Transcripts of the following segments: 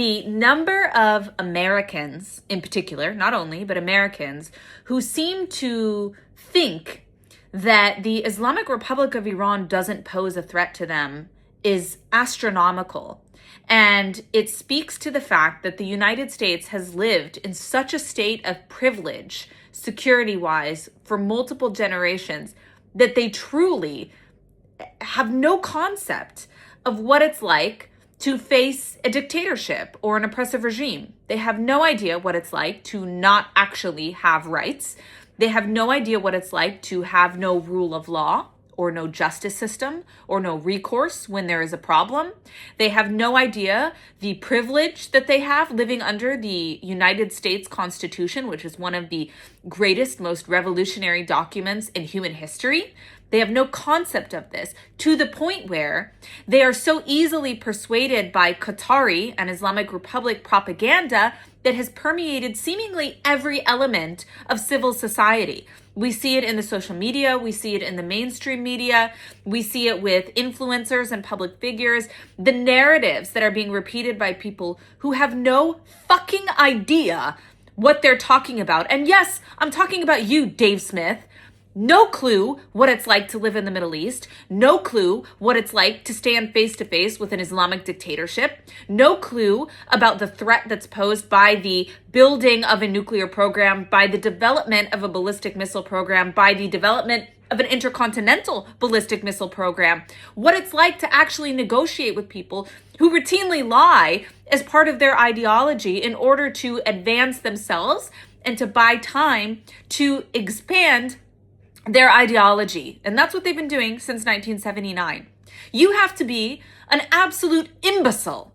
The number of Americans in particular, not only, but Americans, who seem to think that the Islamic Republic of Iran doesn't pose a threat to them is astronomical. And it speaks to the fact that the United States has lived in such a state of privilege, security-wise, for multiple generations, that they truly have no concept of what it's like to face a dictatorship or an oppressive regime. They have no idea what it's like to not actually have rights. They have no idea what it's like to have no rule of law or no justice system or no recourse when there is a problem. They have no idea the privilege that they have living under the United States Constitution, which is one of the greatest, most revolutionary documents in human history. They have no concept of this, to the point where they are so easily persuaded by Qatari and Islamic Republic propaganda that has permeated seemingly every element of civil society. We see it in the social media, we see it in the mainstream media, we see it with influencers and public figures, the narratives that are being repeated by people who have no fucking idea what they're talking about. And yes, I'm talking about you, Dave Smith. No clue what it's like to live in the Middle East. No clue what it's like to stand face to face with an Islamic dictatorship. No clue about the threat that's posed by the building of a nuclear program, by the development of a ballistic missile program, by the development of an intercontinental ballistic missile program. What it's like to actually negotiate with people who routinely lie as part of their ideology in order to advance themselves and to buy time to expand their ideology. And that's what they've been doing since 1979. You have to be an absolute imbecile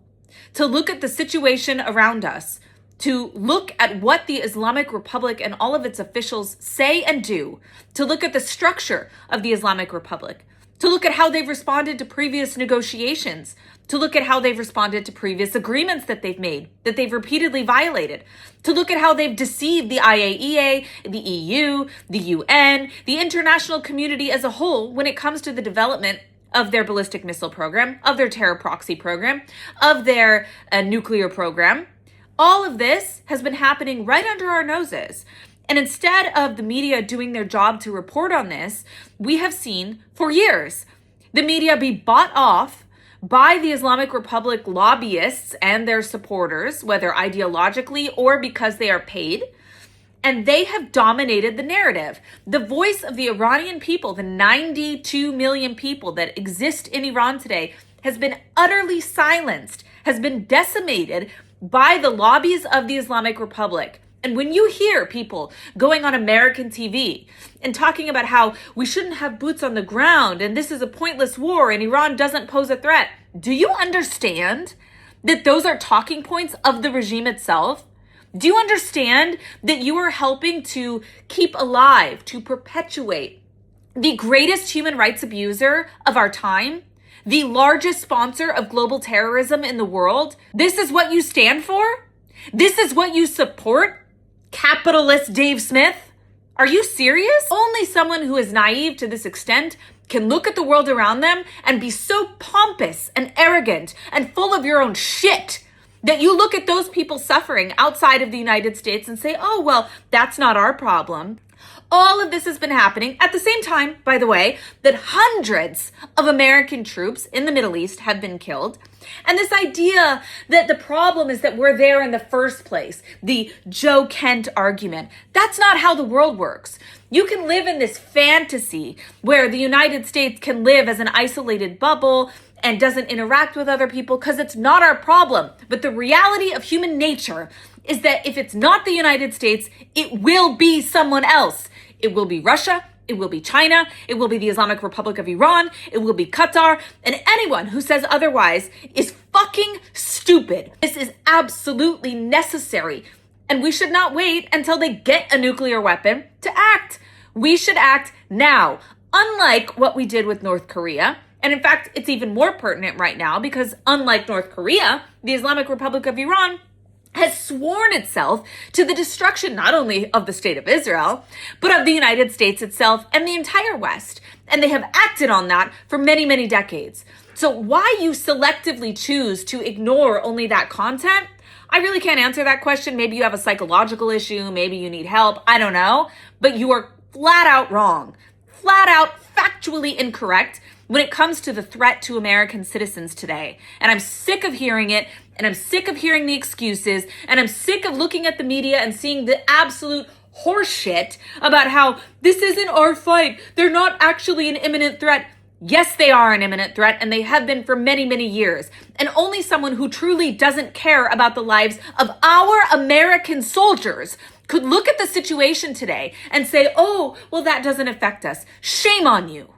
to look at the situation around us, to look at what the Islamic Republic and all of its officials say and do, to look at the structure of the Islamic Republic, to look at how they've responded to previous negotiations, to look at how they've responded to previous agreements that they've made, that they've repeatedly violated, to look at how they've deceived the IAEA, the EU, the UN, the international community as a whole when it comes to the development of their ballistic missile program, of their terror proxy program, of their nuclear program. All of this has been happening right under our noses. And instead of the media doing their job to report on this, we have seen for years the media be bought off by the Islamic Republic lobbyists and their supporters, whether ideologically or because they are paid. And they have dominated the narrative. The voice of the Iranian people, the 92 million people that exist in Iran today, has been utterly silenced, has been decimated by the lobbies of the Islamic Republic. And when you hear people going on American TV and talking about how we shouldn't have boots on the ground and this is a pointless war and Iran doesn't pose a threat, do you understand that those are talking points of the regime itself? Do you understand that you are helping to keep alive, to perpetuate the greatest human rights abuser of our time? The largest sponsor of global terrorism in the world? This is what you stand for? This is what you support? Capitalist Dave Smith? Are you serious? Only someone who is naive to this extent can look at the world around them and be so pompous and arrogant and full of your own shit that you look at those people suffering outside of the United States and say, oh, well, that's not our problem. All of this has been happening at the same time, by the way, that hundreds of American troops in the Middle East have been killed. And this idea that the problem is that we're there in the first place, the Joe Kent argument, that's not how the world works. You can live in this fantasy where the United States can live as an isolated bubble and doesn't interact with other people because it's not our problem. But the reality of human nature is that if it's not the United States, it will be someone else. It will be Russia, it will be China, it will be the Islamic Republic of Iran, it will be Qatar, and anyone who says otherwise is fucking stupid. This is absolutely necessary, and we should not wait until they get a nuclear weapon to act. We should act now, unlike what we did with North Korea. And in fact, it's even more pertinent right now because unlike North Korea, the Islamic Republic of Iran has sworn itself to the destruction not only of the state of Israel, but of the United States itself and the entire West. And they have acted on that for many, many decades. So why you selectively choose to ignore only that content, I really can't answer that question. Maybe you have a psychological issue. Maybe you need help. I don't know. But you are flat out wrong, flat out factually incorrect when it comes to the threat to American citizens today. And I'm sick of hearing it. And I'm sick of hearing the excuses. And I'm sick of looking at the media and seeing the absolute horseshit about how this isn't our fight. They're not actually an imminent threat. Yes, they are an imminent threat, and they have been for many, many years. And only someone who truly doesn't care about the lives of our American soldiers could look at the situation today and say, oh, well, that doesn't affect us. Shame on you.